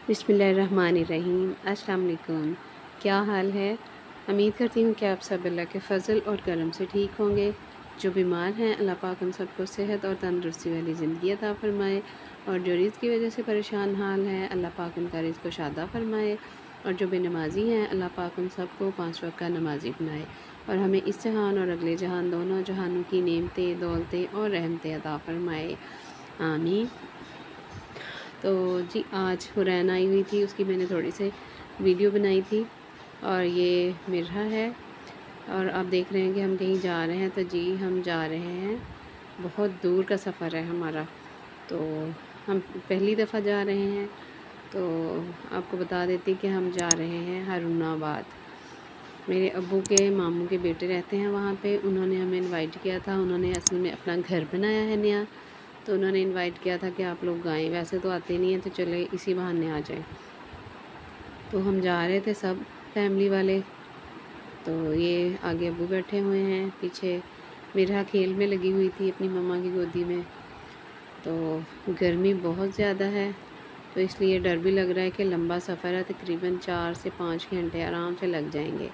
बिस्मिल्लाहिर्रहमानिर्रहीम। अस्सलाम वालेकुम। क्या हाल है? उम्मीद करती हूँ कि आप सब अल्लाह के फ़ज़ल और करम से ठीक होंगे। जो बीमार हैं अल्लाह पाक उन सबको सेहत और तंदुरुस्ती वाली ज़िंदगी अता फ़रमाए, और जो रिज़्क़ की वजह से परेशान हाल हैं अल्लाह पाक उनका रिज़्क़ कुशादा फ़रमाए, और जो बेनमाज़ी हैं अल्लाह पाक उन सबको 5 वक़्त का नमाज़ी बनाए, और हमें इस जहान और अगले जहान दोनों जहानों की नेमतें, दौलतें और रहमतें अता फ़रमाए। आमीन। तो जी आज हुरैन आई हुई थी, उसकी मैंने थोड़ी सी वीडियो बनाई थी, और ये मिर्हा है, और आप देख रहे हैं कि हम कहीं जा रहे हैं। तो जी हम जा रहे हैं, बहुत दूर का सफ़र है हमारा, तो हम पहली दफ़ा जा रहे हैं। तो आपको बता देती कि हम जा रहे हैं हारूनाबाद। मेरे अब्बू के मामू के बेटे रहते हैं वहाँ पे, उन्होंने हमें इनवाइट किया था। उन्होंने असल में अपना घर बनाया है नया, तो उन्होंने इनवाइट किया था कि आप लोग आएँ। वैसे तो आते नहीं हैं, तो चले इसी बहाने आ जाएं। तो हम जा रहे थे सब फैमिली वाले। तो ये आगे अब्बू बैठे हुए हैं, पीछे मिर्हा खेल में लगी हुई थी अपनी मम्मा की गोदी में। तो गर्मी बहुत ज़्यादा है, तो इसलिए डर भी लग रहा है कि लंबा सफ़र है, तकरीबन 4 से 5 घंटे आराम से लग जाएंगे।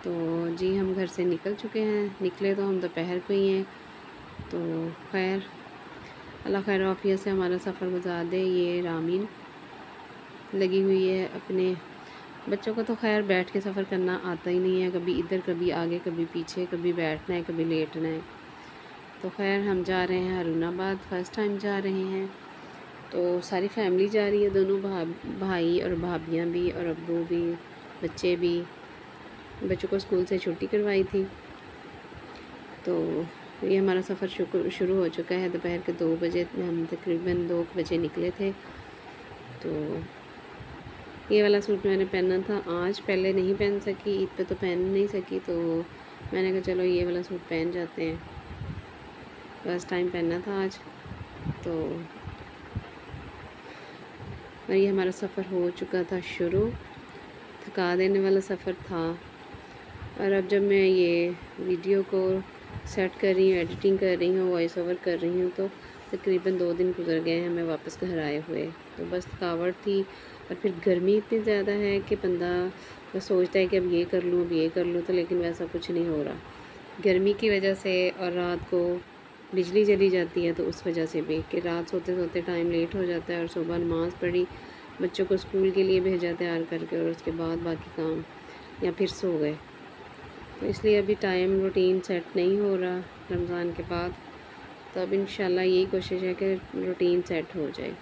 तो जी हम घर से निकल चुके हैं, निकले तो हम दोपहर को ही हैं। तो खैर अल्लाह खैर आफियत से हमारा सफ़र गुजार दे। ये रामीन लगी हुई है अपने बच्चों को, तो खैर बैठ के सफ़र करना आता ही नहीं है, कभी इधर कभी आगे कभी पीछे, कभी बैठना है कभी लेटना है। तो खैर हम जा रहे हैं हारूनाबाद, फ़र्स्ट टाइम जा रहे हैं। तो सारी फैमिली जा रही है, दोनों भाई और भाभियाँ भी, और अब्बू भी, बच्चे भी। बच्चों को स्कूल से छुट्टी करवाई थी। तो ये हमारा सफ़र शुरू हो चुका है। दोपहर के 2 बजे, हम तकरीबन 2 बजे निकले थे। तो ये वाला सूट मैंने पहना था आज, पहले नहीं पहन सकी, ईद पे तो पहन नहीं सकी, तो मैंने कहा चलो ये वाला सूट पहन जाते हैं। फर्स्ट टाइम पहना था आज। तो और ये हमारा सफ़र हो चुका था शुरू। थका देने वाला सफ़र था। और अब जब मैं ये वीडियो को सेट कर रही हूँ, एडिटिंग कर रही हूँ, वॉइस ओवर कर रही हूँ, तो तकरीबन 2 दिन गुजर गए हैं हमें वापस घर आए हुए। तो बस थकावट थी, और फिर गर्मी इतनी ज़्यादा है कि बंदा बस सोचता है कि अब ये कर लूँ, अब ये कर लूँ, तो लेकिन वैसा कुछ नहीं हो रहा गर्मी की वजह से। और रात को बिजली चली जाती है, तो उस वजह से भी कि रात सोते सोते टाइम लेट हो जाता है, और सुबह नमाज़ पढ़ी, बच्चों को स्कूल के लिए भेजा तैयार करके, और उसके बाद बाकी काम, या फिर सो गए। तो इसलिए अभी टाइम रूटीन सेट नहीं हो रहा रमज़ान के बाद। तो अब इंशाल्लाह यही कोशिश है कि रूटीन सेट हो जाए।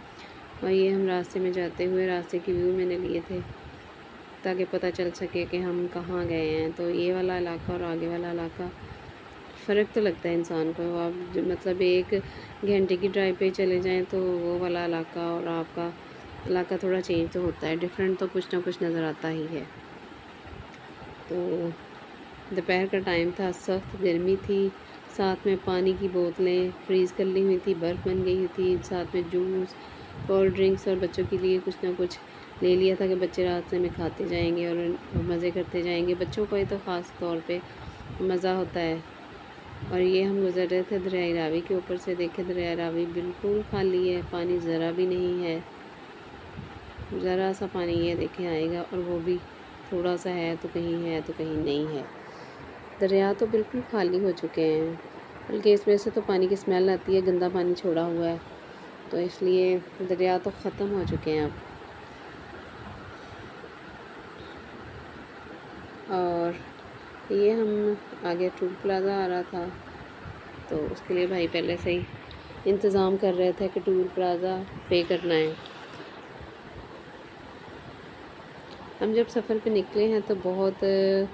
और ये हम रास्ते में जाते हुए रास्ते की व्यू मैंने लिए थे, ताकि पता चल सके कि हम कहाँ गए हैं। तो ये वाला इलाका और आगे वाला इलाका, फ़र्क तो लगता है इंसान को। आप मतलब 1 घंटे की ड्राइव पे चले जाएँ, तो वो वाला इलाका और आपका इलाका थोड़ा चेंज तो होता है, डिफरेंट तो कुछ ना कुछ नज़र आता ही है। तो दोपहर का टाइम था, सख्त गर्मी थी, साथ में पानी की बोतलें फ्रीज़ कर ली हुई थी, बर्फ़ बन गई हुई थी, साथ में जूस, कोल्ड ड्रिंक्स, और बच्चों के लिए कुछ ना कुछ ले लिया था कि बच्चे रास्ते में खाते जाएंगे और मज़े करते जाएंगे। बच्चों को ही तो ख़ास तौर पे मज़ा होता है। और ये हम गुज़र रहे थे दरियाई रावी के ऊपर से। देखे दरियाई रावी बिल्कुल खाली है, पानी ज़रा भी नहीं है, ज़रा सा पानी ये देखें आएगा, और वो भी थोड़ा सा है तो कहीं नहीं है। दरिया तो बिल्कुल खाली हो चुके हैं, बल्कि इसमें से तो पानी की स्मेल आती है, गंदा पानी छोड़ा हुआ है, तो इसलिए दरिया तो ख़त्म हो चुके हैं अब। और ये हम आगे टूल प्लाज़ा आ रहा था, तो उसके लिए भाई पहले से ही इंतज़ाम कर रहे थे कि टूल प्लाज़ा पे करना है। हम जब सफ़र पे निकले हैं तो बहुत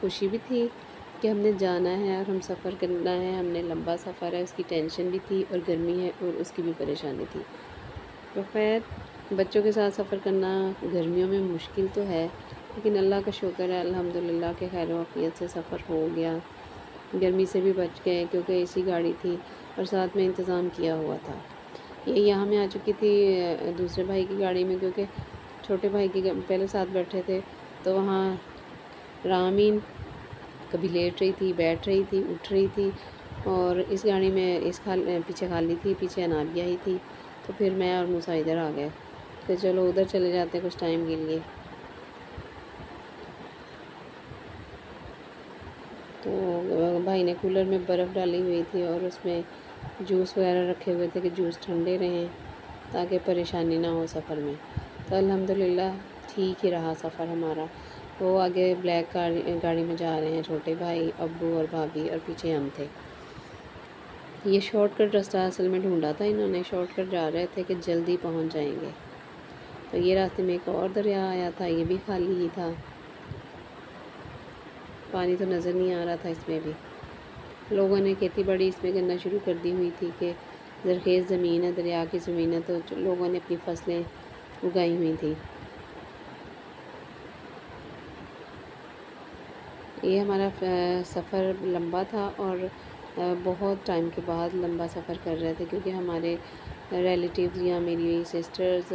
खुशी भी थी कि हमने जाना है और हम सफ़र करना है, हमने लंबा सफ़र है, उसकी टेंशन भी थी, और गर्मी है और उसकी भी परेशानी थी। तो खैर बच्चों के साथ सफ़र करना गर्मियों में मुश्किल तो है, लेकिन अल्लाह का शुक्र है अल्हम्दुलिल्लाह के खैर वाफ़ियत से सफ़र हो गया। गर्मी से भी बच गए क्योंकि एसी गाड़ी थी और साथ में इंतज़ाम किया हुआ था। ये यहाँ मैं आ चुकी थी दूसरे भाई की गाड़ी में, क्योंकि छोटे भाई की पहले साथ बैठे थे, तो वहाँ रामीन कभी लेट रही थी, बैठ रही थी, उठ रही थी, और इस गाड़ी में पीछे खाली थी, पीछे अनाबिया ही थी। तो फिर मैं और मूसा इधर आ गए। कि चलो उधर चले जाते हैं कुछ टाइम के लिए। तो भाई ने कूलर में बर्फ़ डाली हुई थी और उसमें जूस वगैरह रखे हुए थे कि जूस ठंडे रहें ताकि परेशानी ना हो सफ़र में। तो अल्हम्दुलिल्लाह ठीक ही रहा सफ़र हमारा। वो आगे ब्लैक गाड़ी में जा रहे हैं, छोटे भाई, अब्बू और भाभी, और पीछे हम थे। ये शॉर्टकट रास्ता असल में ढूंढा था इन्होंने, शॉर्टकट जा रहे थे कि जल्दी पहुंच जाएंगे। तो ये रास्ते में एक और दरिया आया था, ये भी खाली ही था, पानी तो नज़र नहीं आ रहा था इसमें भी। लोगों ने खेती बाड़ी इसमें करना शुरू कर दी हुई थी कि ज़रख़ेज़ ज़मीन है, दरिया की ज़मीन है, तो लोगों ने अपनी फसलें उगाई हुई थी। ये हमारा सफ़र लंबा था और बहुत टाइम के बाद लंबा सफ़र कर रहे थे, क्योंकि हमारे रिलेटिव्स या मेरी सिस्टर्स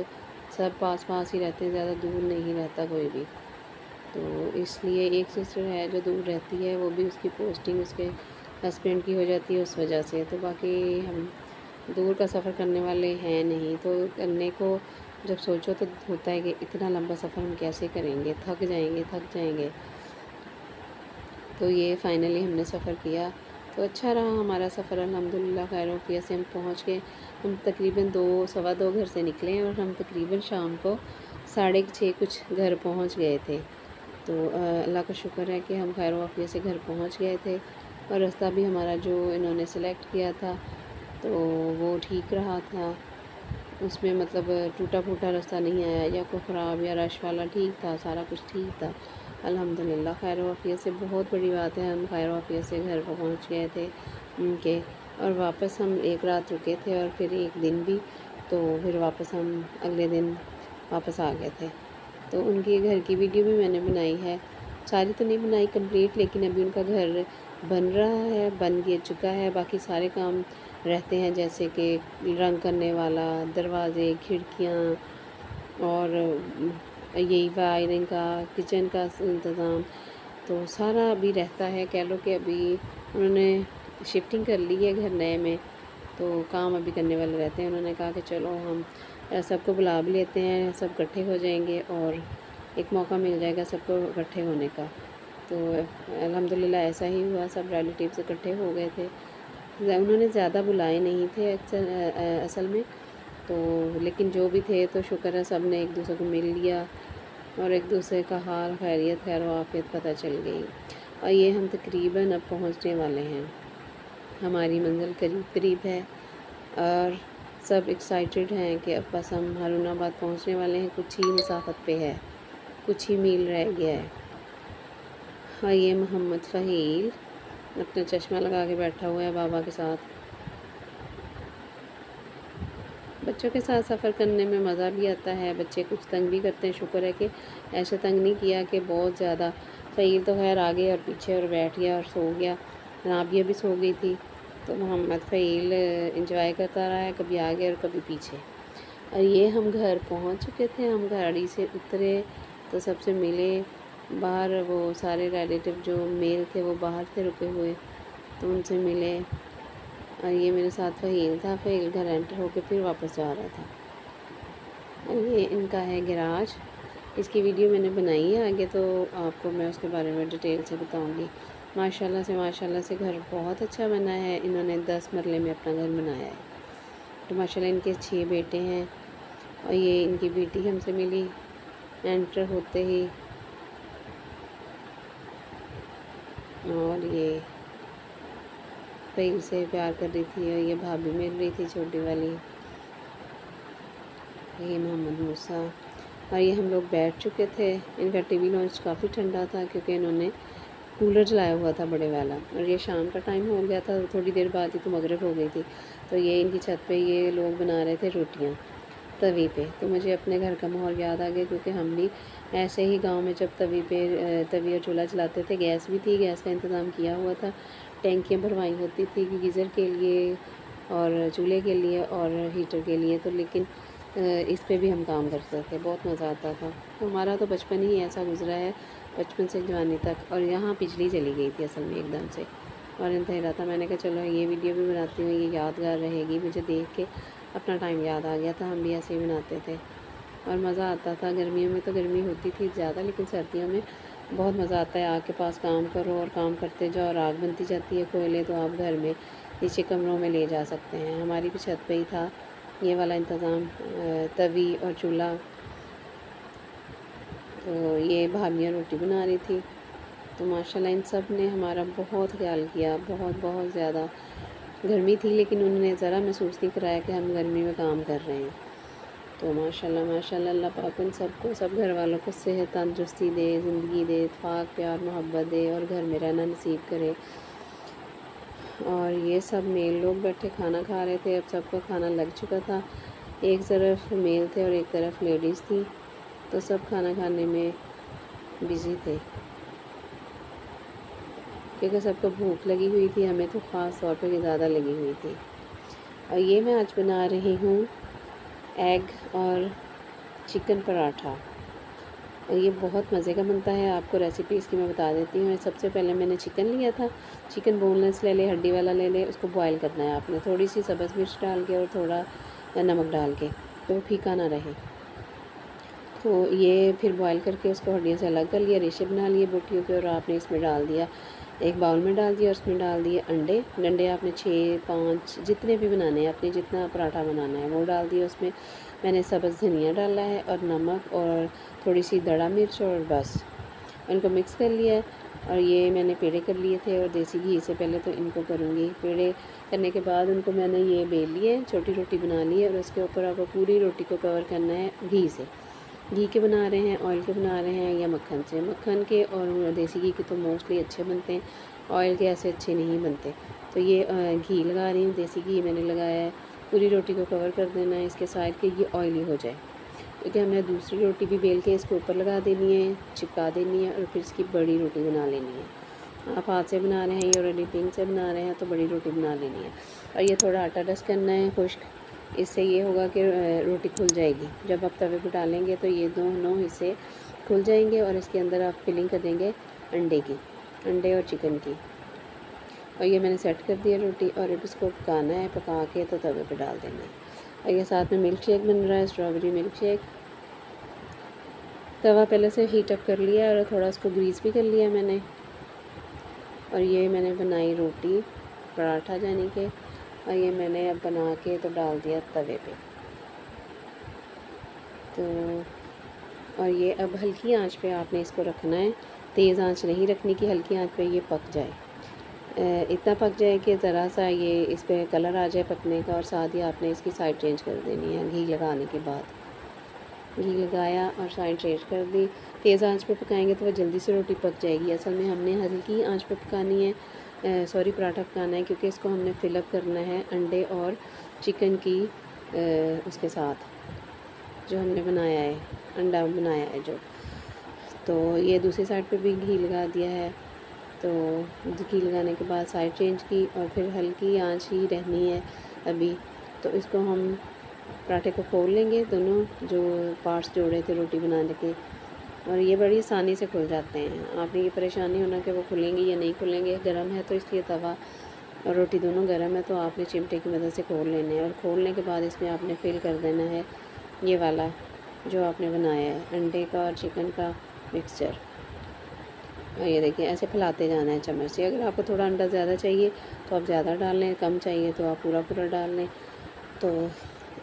सब पास पास ही रहते हैं, ज़्यादा दूर नहीं रहता कोई भी। तो इसलिए एक सिस्टर है जो दूर रहती है, वो भी उसकी पोस्टिंग उसके हस्बैंड की हो जाती है उस वजह से। तो बाकी हम दूर का सफ़र करने वाले हैं नहीं, तो करने को जब सोचो तो होता है कि इतना लंबा सफ़र हम कैसे करेंगे, थक जाएंगे। तो ये फ़ाइनली हमने सफ़र किया, तो अच्छा रहा हमारा सफ़र अल्हम्दुलिल्लाह। खैर वाफियत से हम पहुँच गए। हम तकरीबन 2 सवा 2 घर से निकले और हम तकरीबन शाम को 6:30 कुछ घर पहुँच गए थे। तो अल्लाह का शुक्र है कि हम खैर वाफियत से घर पहुँच गए थे, और रास्ता भी हमारा जो इन्होंने सेलेक्ट किया था तो वो ठीक रहा था। उसमें मतलब टूटा फूटा रास्ता नहीं आया या कोई ख़राब या रश वाला, ठीक था, सारा कुछ ठीक था अल्हम्दुलिल्लाह। खैर वाफियत से बहुत बड़ी बात है, हम खैर वाफियत से घर पर पहुँच गए थे उनके, और वापस हम एक रात रुके थे और फिर एक दिन भी, तो फिर वापस हम अगले दिन वापस आ गए थे। तो उनके घर की वीडियो भी मैंने बनाई है, सारी तो नहीं बनाई कंप्लीट, लेकिन अभी उनका घर बन रहा है, बन के चुका है। बाकी सारे काम रहते हैं, जैसे कि रंग करने वाला, दरवाज़े, खिड़कियाँ, और यही वायरिंग का, किचन का इंतज़ाम, तो सारा अभी रहता है। कह लो कि अभी उन्होंने शिफ्टिंग कर ली है घर नए में, तो काम अभी करने वाले रहते हैं। उन्होंने कहा कि चलो हम सबको बुला भी लेते हैं, सब इकट्ठे हो जाएंगे और एक मौका मिल जाएगा सबको इकट्ठे होने का। तो अल्हम्दुलिल्लाह ऐसा ही हुआ, सब रिलेटिव्स इकट्ठे हो गए थे। उन्होंने ज़्यादा बुलाए नहीं थे असल में, तो लेकिन जो भी थे तो शुक्र है सब ने एक दूसरे को मिल लिया और एक दूसरे का हाल खैरियत खैर वाफियत पता चल गई। और ये हम तकरीबन अब पहुँचने वाले हैं, हमारी मंजिल करीब करीब है और सब एक्साइटेड हैं कि अब बस हम हारूनाबाद पहुँचने वाले हैं। कुछ ही मसाफत पे है, कुछ ही मील रह गया है। और ये मोहम्मद फ़हील अपना चश्मा लगा के बैठा हुआ है बाबा के साथ। बच्चों के साथ सफ़र करने में मज़ा भी आता है, बच्चे कुछ तंग भी करते हैं, शुक्र है कि ऐसे तंग नहीं किया कि बहुत ज़्यादा। फ़हील तो खैर आगे और पीछे और बैठ गया और सो गया, राबिया भी सो गई थी, तो मोहम्मद फ़हील इंजॉय करता रहा है, कभी आगे और कभी पीछे। और ये हम घर पहुंच चुके थे, हम गाड़ी से उतरे तो सबसे मिले। बाहर वो सारे रिलेटिव जो मेल थे वो बाहर थे रुके हुए, तो उनसे मिले। और ये मेरे साथ फ़हील था, फ़हील घर एंटर होकर फिर वापस जा रहा था। और ये इनका है गैराज, इसकी वीडियो मैंने बनाई है, आगे तो आपको मैं उसके बारे में डिटेल से बताऊंगी। माशाल्लाह से घर बहुत अच्छा बना है, इन्होंने 10 मरले में अपना घर बनाया है। तो माशाल्लाह इनके 6 बेटे हैं और ये इनकी बेटी हमसे मिली एंटर होते ही। और ये फ़हील से प्यार कर रही थी और ये भाभी मिल रही थी छोटी वाली, ये मोहम्मद मूसा। और ये हम लोग बैठ चुके थे। इनका टीवी लॉन्च काफ़ी ठंडा था क्योंकि इन्होंने कूलर चलाया हुआ था बड़े वाला, और ये शाम का टाइम हो गया था, थोड़ी देर बाद ही तो मगरिब हो गई थी। तो ये इनकी छत पे ये लोग बना रहे थे रोटियां तवी पे। तो मुझे अपने घर का माहौल याद आ गया, क्योंकि हम भी ऐसे ही गांव में जब तवी और चूल्हा चलाते थे, गैस भी थी, गैस का इंतज़ाम किया हुआ था, टैंकियाँ भरवाई होती थी गीज़र के लिए और चूल्हे के लिए और हीटर के लिए। तो लेकिन इस पे भी हम काम करते थे, बहुत मज़ा आता था। तो हमारा तो बचपन ही ऐसा गुजरा है, बचपन से जवानी तक। और यहाँ बिजली चली गई थी असल में एकदम से, और अंधेरा था। मैंने कहा चलो ये वीडियो भी बनाती हूँ, ये यादगार रहेगी। मुझे देख के अपना टाइम याद आ गया था, हम भी ऐसे ही बनाते थे। और मज़ा आता था। गर्मियों में तो गर्मी होती थी ज़्यादा, लेकिन सर्दियों में बहुत मज़ा आता है। आग के पास काम करो और काम करते जाओ और आग बनती जाती है कोयले, तो आप घर में नीचे कमरों में ले जा सकते हैं। हमारी भी छत पे ही था ये वाला इंतज़ाम, तवी और चूल्हा। तो ये भाभियाँ रोटी बना रही थी, तो माशाल्लाह इन सब ने हमारा बहुत ख्याल किया, बहुत बहुत ज़्यादा। गर्मी थी लेकिन उन्होंने ज़रा महसूस नहीं कराया कि हम गर्मी में काम कर रहे हैं। तो माशाल्लाह माशाल्लाह अल्लाह पाक उन सबको, सब घर वालों को सेहत तंदुरुस्ती दे, ज़िंदगी दे, इत्तेफाक प्यार मोहब्बत दे और घर में रहना नसीब करे। और ये सब मेल लोग बैठे खाना खा रहे थे। अब सबका खाना लग चुका था। एक तरफ मेल थे और एक तरफ लेडीज़ थी, तो सब खाना खाने में बिज़ी थे क्योंकि सबको भूख लगी हुई थी। हमें तो ख़ास तौर पर ज़्यादा लगी हुई थी। और ये मैं आज बना रही हूँ एग और चिकन पराठा, और ये बहुत मज़े का बनता है। आपको रेसिपी इसकी मैं बता देती हूँ। सबसे पहले मैंने चिकन लिया था। चिकन बोनलेस ले ले, हड्डी वाला ले ले। उसको बॉयल करना है आपने, थोड़ी सी सब्ज़ मिर्च डाल के और थोड़ा नमक डाल के, तो वो फीका ना रहे। तो ये फिर बॉयल करके उसको हड्डियों से अलग कर लिया, रेशे बना लिए बोटियों के, और आपने इसमें डाल दिया, एक बाउल में डाल दिया। उसमें डाल दिए अंडे आपने 6-5 जितने भी बनाने हैं, आपने जितना पराठा बनाना है वो डाल दिया। उसमें मैंने सब्ज़ धनिया डाला है और नमक और थोड़ी सी दड़ा मिर्च, और बस इनको मिक्स कर लिया है। और ये मैंने पेड़े कर लिए थे, और देसी घी से पहले तो इनको करूँगी। पेड़े करने के बाद उनको मैंने ये बेल लिए, छोटी रोटी बना ली है, और उसके ऊपर आपको पूरी रोटी को कवर करना है घी से। घी के बना रहे हैं, ऑयल के बना रहे हैं, या मक्खन से। मक्खन के और देसी घी के तो मोस्टली अच्छे बनते हैं, ऑयल के ऐसे अच्छे नहीं बनते। तो ये घी लगा रही हूँ, देसी घी मैंने लगाया है। पूरी रोटी को कवर कर देना है इसके साइड के, ये ऑयली हो जाए, क्योंकि हमने दूसरी रोटी भी बेल के इसके ऊपर लगा देनी है, चिपका देनी है, और फिर इसकी बड़ी रोटी बना लेनी है। आप हाथ से बना रहे हैं या रेडी पिंग से बना रहे हैं तो बड़ी रोटी बना लेनी है। और ये थोड़ा आटा डस्ट करना है खुश्क, इससे ये होगा कि रोटी खुल जाएगी। जब आप तवे पर डालेंगे तो ये दोनों हिस्से खुल जाएंगे, और इसके अंदर आप फिलिंग कर देंगे अंडे और चिकन की। और ये मैंने सेट कर दिया रोटी, और अब इसको पकाना है, पका के तो तवे पे डाल देना है। और ये साथ में मिल्क शेक बन रहा है, स्ट्रॉबेरी मिल्क शेक। तवा पहले से हीट अप कर लिया और थोड़ा इसको ग्रीस भी कर लिया मैंने। और ये मैंने बनाई रोटी पराठा जाने के, और ये मैंने अब बना के तो डाल दिया तवे पे। तो और ये अब हल्की आंच पे आपने इसको रखना है, तेज़ आंच नहीं रखनी कि हल्की आंच पे ये पक जाए। इतना पक जाए कि ज़रा सा ये इस पर कलर आ जाए पकने का, और साथ ही आपने इसकी साइड चेंज कर देनी है। घी लगाने के बाद घी लगाया और साइड चेंज कर दी। तेज़ आंच पे पकाएंगे तो वह जल्दी से रोटी पक जाएगी। असल में हमने हल्की आंच पे पकानी है, पराठा पकाना है, क्योंकि इसको हमने फिलअप करना है अंडे और चिकन की उसके साथ जो हमने बनाया है, अंडा बनाया है जो। तो ये दूसरी साइड पे भी घी लगा दिया है। तो घी लगाने के बाद साइड चेंज की, और फिर हल्की आंच ही रहनी है अभी। तो इसको हम पराठे को खोल लेंगे, दोनों जो पार्ट्स जोड़े थे रोटी बनाने के, और ये बड़ी आसानी से खुल जाते हैं। आपने ये परेशान नहीं होना कि वो खुलेंगे या नहीं खुलेंगे। गर्म है तो इसलिए तवा और रोटी दोनों गर्म है, तो आपने चिमटे की मदद से खोल लेने हैं। और खोलने के बाद इसमें आपने फिल कर देना है ये वाला जो आपने बनाया है, अंडे का और चिकन का मिक्सचर। और ये देखिए ऐसे फैलाते जाना है चम्मच से। अगर आपको थोड़ा अंडा ज़्यादा चाहिए तो आप ज़्यादा डाल लें, कम चाहिए तो आप पूरा पूरा डाल लें। तो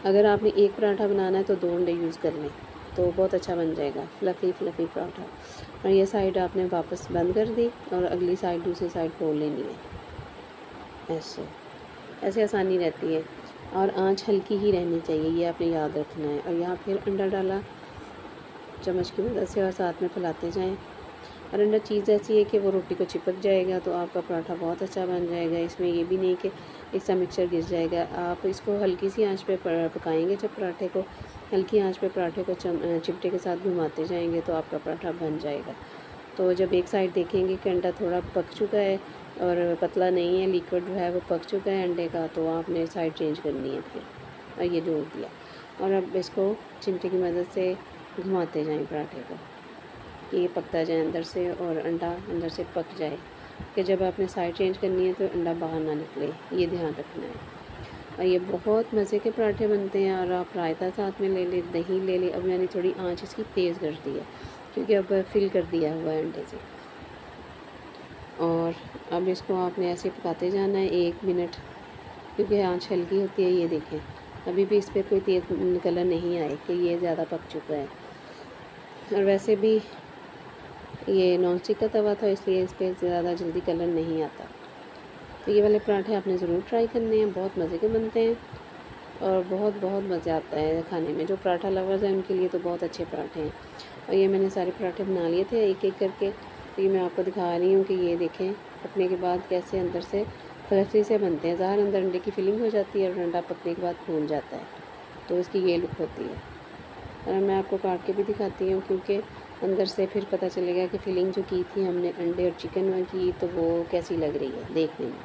अगर आपने एक पराठा बनाना है तो 2 अंडे यूज़ कर लें, तो बहुत अच्छा बन जाएगा, फ्लफ़ी पराठा। और ये साइड आपने वापस बंद कर दी, और अगली साइड दूसरी साइड खोल लेनी है। ऐसे आसानी रहती है, और आंच हल्की ही रहनी चाहिए, ये आपने याद रखना है। और यहाँ फिर अंडा डाला चम्मच की मदद से, और साथ में फैलाते जाएँ। और अंडा चीज़ ऐसी है कि वो रोटी को चिपक जाएगा, तो आपका पराठा बहुत अच्छा बन जाएगा। इसमें ये भी नहीं कि इसका मिक्सचर गिर जाएगा। आप इसको हल्की सी आंच पे पकाएंगे, जब पराठे को हल्की आंच पे पराठे को चिमटे के साथ घुमाते जाएंगे तो आपका पराठा बन जाएगा। तो जब एक साइड देखेंगे कि अंडा थोड़ा पक चुका है और पतला नहीं है, लिक्विड जो है वो पक चुका है अंडे का, तो आपने साइड चेंज करनी है फिर। और ये जोड़ दिया, और अब इसको चिमटे की मदद से घुमाते जाएँ पराठे को, ये पकता जाए अंदर से, और अंडा अंदर से पक जाए। कि जब आपने साइड चेंज करनी है तो अंडा बाहर ना निकले, ये ध्यान रखना है। और ये बहुत मज़े के पराठे बनते हैं। और आप रायता साथ में ले लें, दही ले लें। अब मैंने थोड़ी आंच इसकी तेज़ कर दी है क्योंकि अब फिल कर दिया हुआ है अंडे से। और अब इसको आपने ऐसे पकाते जाना है 1 मिनट, क्योंकि आंच हल्की होती है। ये देखें अभी भी इस पर कोई तेज़ कलर नहीं आए कि ये ज़्यादा पक चुका है। और वैसे भी ये नॉन स्टिक का तवा था, इसलिए इस पर ज़्यादा जल्दी कलर नहीं आता। तो ये वाले पराठे आपने ज़रूर ट्राई करने हैं, बहुत मज़े के बनते हैं और बहुत बहुत मज़ा आता है खाने में। जो पराठा लवर्स हैं उनके लिए तो बहुत अच्छे पराठे हैं। और ये मैंने सारे पराठे बना लिए थे एक एक करके। तो ये मैं आपको दिखा रही हूँ कि ये देखें पकने के बाद कैसे अंदर से फ्लफ़ी से बनते हैं। ज़ाहिर अंदर अंडे की फिलिंग हो जाती है और अंडा पकने के बाद फूल जाता है, तो इसकी ये लुक होती है। और मैं आपको काट के भी दिखाती हूँ क्योंकि अंदर से फिर पता चलेगा कि फिलिंग जो की थी हमने अंडे और चिकन में की, तो वो कैसी लग रही है देखने में।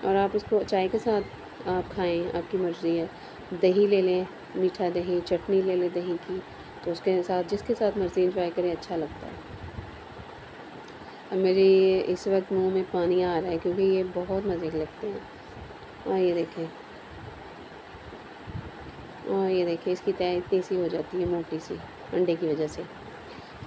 और आप इसको चाय के साथ आप खाएं, आपकी मर्ज़ी है। दही ले लें, मीठा दही, चटनी ले लें दही की, तो उसके साथ जिसके साथ मर्ज़ी इंजॉय करें, अच्छा लगता है। अब मेरी इस वक्त मुंह में पानी आ रहा है क्योंकि ये बहुत मज़े के लगते हैं। और ये देखें, और ये देखिए इसकी तय इतनी सी हो जाती है मोटी सी अंडे की वजह से।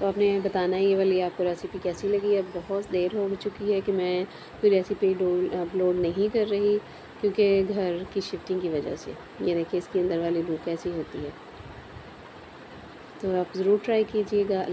तो आपने बताना है ये वाली आपको रेसिपी कैसी लगी। अब बहुत देर हो चुकी है कि मैं कोई रेसिपी अपलोड नहीं कर रही क्योंकि घर की शिफ्टिंग की वजह से। ये देखिए इसकी अंदर वाली लुक कैसी होती है, तो आप ज़रूर ट्राई कीजिएगा।